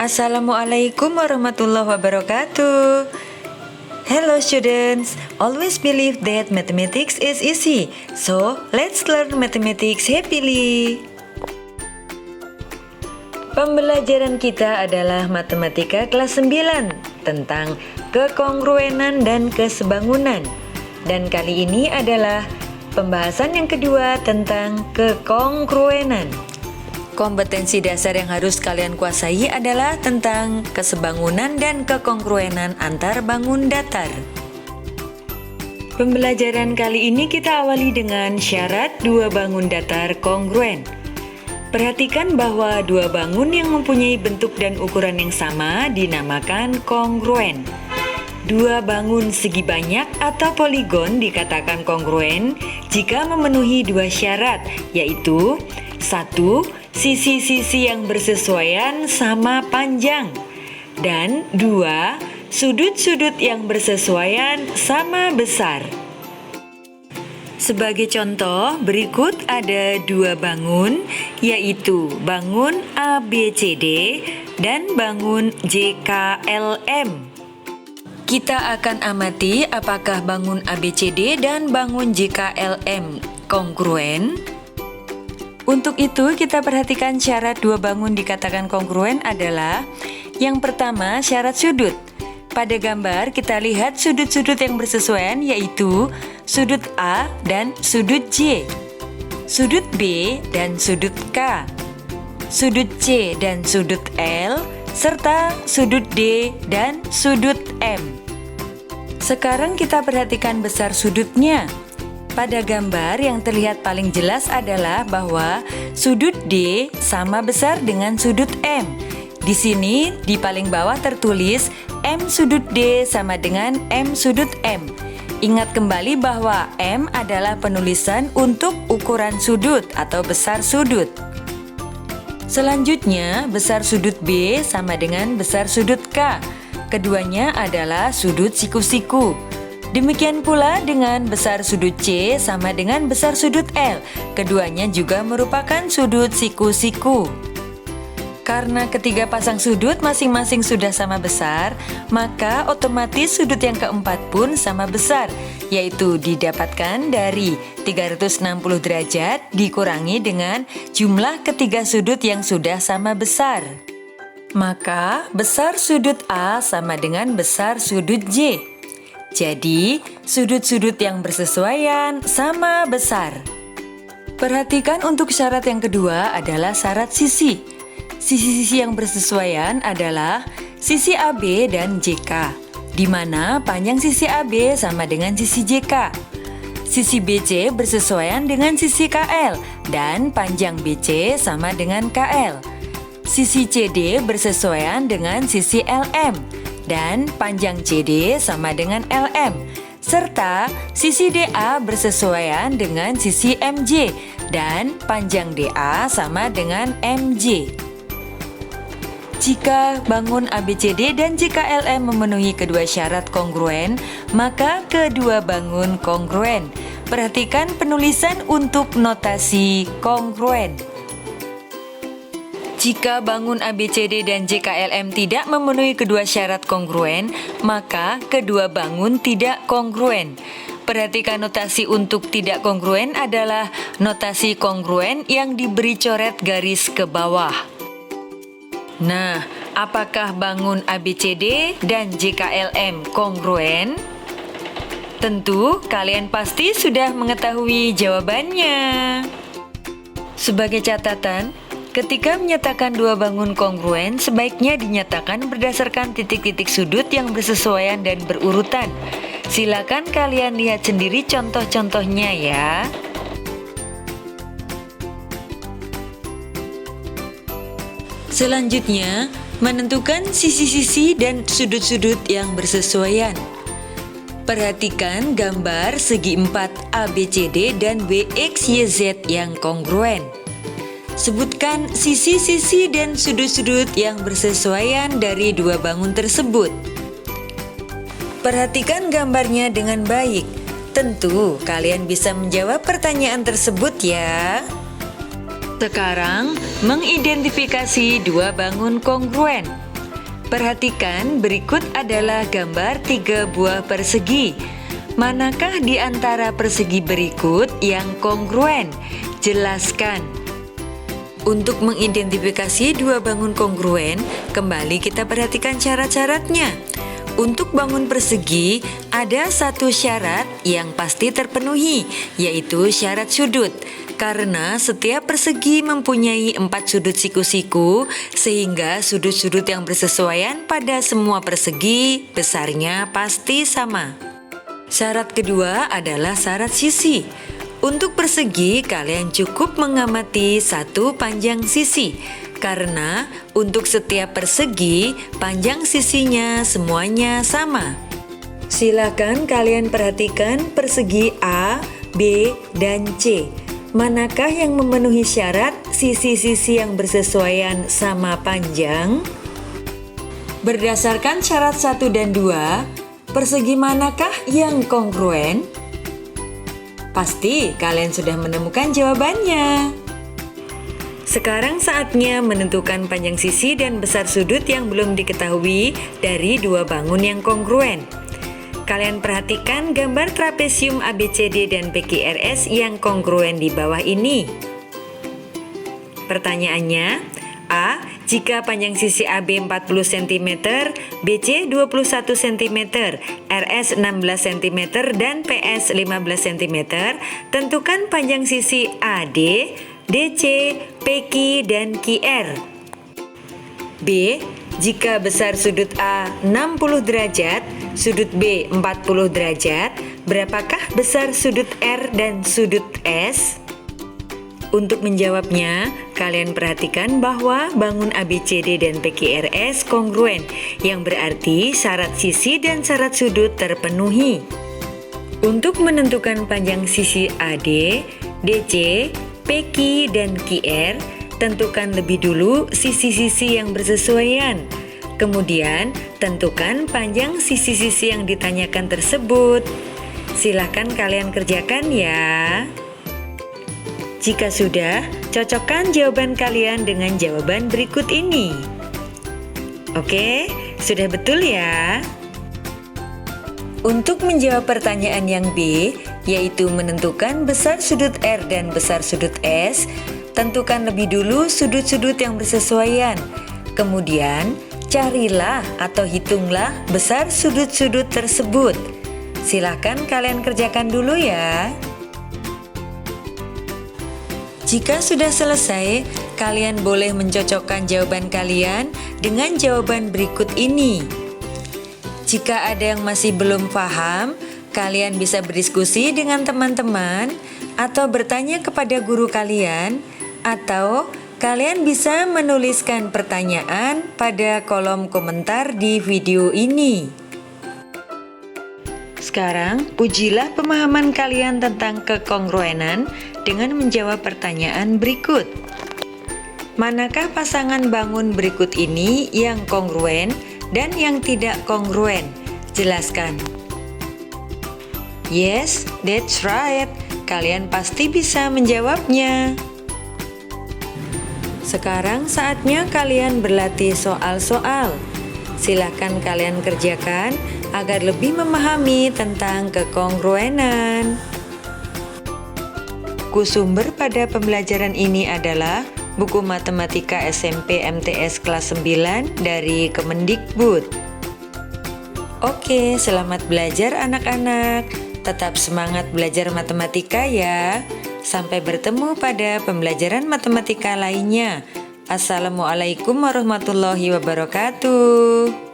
Assalamualaikum warahmatullahi wabarakatuh. Hello students, always believe that mathematics is easy. So, let's learn mathematics happily. Pembelajaran kita adalah matematika kelas 9 tentang kekongruenan dan kesebangunan. Dan kali ini adalah pembahasan yang kedua tentang kekongruenan. Kompetensi dasar yang harus kalian kuasai adalah tentang kesebangunan dan kekongruenan antar bangun datar. Pembelajaran kali ini kita awali dengan syarat dua bangun datar kongruen. Perhatikan bahwa dua bangun yang mempunyai bentuk dan ukuran yang sama dinamakan kongruen. Dua bangun segi banyak atau poligon dikatakan kongruen jika memenuhi dua syarat, yaitu 1. Sisi-sisi yang bersesuaian sama panjang, dan 2. Sudut-sudut yang bersesuaian sama besar. Sebagai contoh, berikut ada dua bangun, yaitu bangun ABCD dan bangun JKLM. Kita akan amati apakah bangun ABCD dan bangun JKLM kongruen. Untuk itu, kita perhatikan syarat dua bangun dikatakan kongruen adalah yang pertama, syarat sudut. Pada gambar, kita lihat sudut-sudut yang bersesuaian yaitu sudut A dan sudut J, sudut B dan sudut K, sudut C dan sudut L, serta sudut D dan sudut M. Sekarang kita perhatikan besar sudutnya. Pada gambar yang terlihat paling jelas adalah bahwa sudut D sama besar dengan sudut M. Di sini di paling bawah tertulis M sudut D sama dengan M sudut M. Ingat kembali bahwa M adalah penulisan untuk ukuran sudut atau besar sudut. Selanjutnya, besar sudut B sama dengan besar sudut K. Keduanya adalah sudut siku-siku. Demikian pula dengan besar sudut C sama dengan besar sudut L. Keduanya juga merupakan sudut siku-siku. Karena ketiga pasang sudut masing-masing sudah sama besar, maka otomatis sudut yang keempat pun sama besar, yaitu didapatkan dari 360 derajat dikurangi dengan jumlah ketiga sudut yang sudah sama besar. Maka besar sudut A sama dengan besar sudut J. Jadi, sudut-sudut yang bersesuaian sama besar. Perhatikan untuk syarat yang kedua adalah syarat sisi. Sisi-sisi yang bersesuaian adalah sisi AB dan JK, di mana panjang sisi AB sama dengan sisi JK. Sisi BC bersesuaian dengan sisi KL dan panjang BC sama dengan KL. Sisi CD bersesuaian dengan sisi LM dan panjang CD sama dengan LM, serta sisi DA bersesuaian dengan sisi MJ dan panjang DA sama dengan MJ. Jika bangun ABCD dan JKLM memenuhi kedua syarat kongruen, maka kedua bangun kongruen. Perhatikan penulisan untuk notasi kongruen. Jika bangun ABCD dan JKLM tidak memenuhi kedua syarat kongruen, maka kedua bangun tidak kongruen. Perhatikan notasi untuk tidak kongruen adalah notasi kongruen yang diberi coret garis ke bawah. Nah, apakah bangun ABCD dan JKLM kongruen? Tentu kalian pasti sudah mengetahui jawabannya. Sebagai catatan, ketika menyatakan dua bangun kongruen, sebaiknya dinyatakan berdasarkan titik-titik sudut yang bersesuaian dan berurutan. Silakan kalian lihat sendiri contoh-contohnya ya. Selanjutnya, menentukan sisi-sisi dan sudut-sudut yang bersesuaian. Perhatikan gambar segi 4 ABCD dan WXYZ yang kongruen. Sebutkan sisi-sisi dan sudut-sudut yang bersesuaian dari dua bangun tersebut. Perhatikan gambarnya dengan baik. Tentu kalian bisa menjawab pertanyaan tersebut ya. Sekarang, mengidentifikasi dua bangun kongruen. Perhatikan berikut adalah gambar 3 buah persegi. Manakah di antara persegi berikut yang kongruen? Jelaskan. Untuk mengidentifikasi dua bangun kongruen, kembali kita perhatikan syarat-syaratnya. Untuk bangun persegi, ada satu syarat yang pasti terpenuhi, yaitu syarat sudut. Karena setiap persegi mempunyai 4 sudut siku-siku, sehingga sudut-sudut yang bersesuaian pada semua persegi besarnya pasti sama. Syarat kedua adalah syarat sisi. Untuk persegi, kalian cukup mengamati satu panjang sisi. Karena untuk setiap persegi, panjang sisinya semuanya sama. Silakan kalian perhatikan persegi A, B, dan C. Manakah yang memenuhi syarat sisi-sisi yang bersesuaian sama panjang? Berdasarkan syarat 1 dan 2, persegi manakah yang kongruen? Pasti kalian sudah menemukan jawabannya. Sekarang saatnya menentukan panjang sisi dan besar sudut yang belum diketahui dari dua bangun yang kongruen. Kalian perhatikan gambar trapesium ABCD dan PQRS yang kongruen di bawah ini. Pertanyaannya, A. Jika panjang sisi AB 40 cm, BC 21 cm, RS 16 cm, dan PS 15 cm, tentukan panjang sisi AD, DC, PQ, dan QR. B. Jika besar sudut A 60 derajat, sudut B 40 derajat, berapakah besar sudut R dan sudut S? Untuk menjawabnya, kalian perhatikan bahwa bangun ABCD dan PQRS kongruen, yang berarti syarat sisi dan syarat sudut terpenuhi. Untuk menentukan panjang sisi AD, DC, PQ, dan QR, tentukan lebih dulu sisi-sisi yang bersesuaian. Kemudian, tentukan panjang sisi-sisi yang ditanyakan tersebut. Silahkan kalian kerjakan ya. Jika sudah, cocokkan jawaban kalian dengan jawaban berikut ini. Oke, sudah betul ya? Untuk menjawab pertanyaan yang B, yaitu menentukan besar sudut R dan besar sudut S, tentukan lebih dulu sudut-sudut yang bersesuaian. Kemudian, carilah atau hitunglah besar sudut-sudut tersebut. Silakan kalian kerjakan dulu ya. Jika sudah selesai, kalian boleh mencocokkan jawaban kalian dengan jawaban berikut ini. Jika ada yang masih belum paham, kalian bisa berdiskusi dengan teman-teman atau bertanya kepada guru kalian, atau kalian bisa menuliskan pertanyaan pada kolom komentar di video ini. Sekarang, ujilah pemahaman kalian tentang kekongruenan dengan menjawab pertanyaan berikut. Manakah pasangan bangun berikut ini yang kongruen dan yang tidak kongruen? Jelaskan. Yes, that's right. Kalian pasti bisa menjawabnya. Sekarang saatnya kalian berlatih soal-soal. Silakan kalian kerjakan agar lebih memahami tentang kekongruenan. Sumber pada pembelajaran ini adalah buku Matematika SMP MTS kelas 9 dari Kemendikbud. Oke, selamat belajar anak-anak. Tetap semangat belajar matematika ya. Sampai bertemu pada pembelajaran matematika lainnya. Assalamualaikum warahmatullahi wabarakatuh.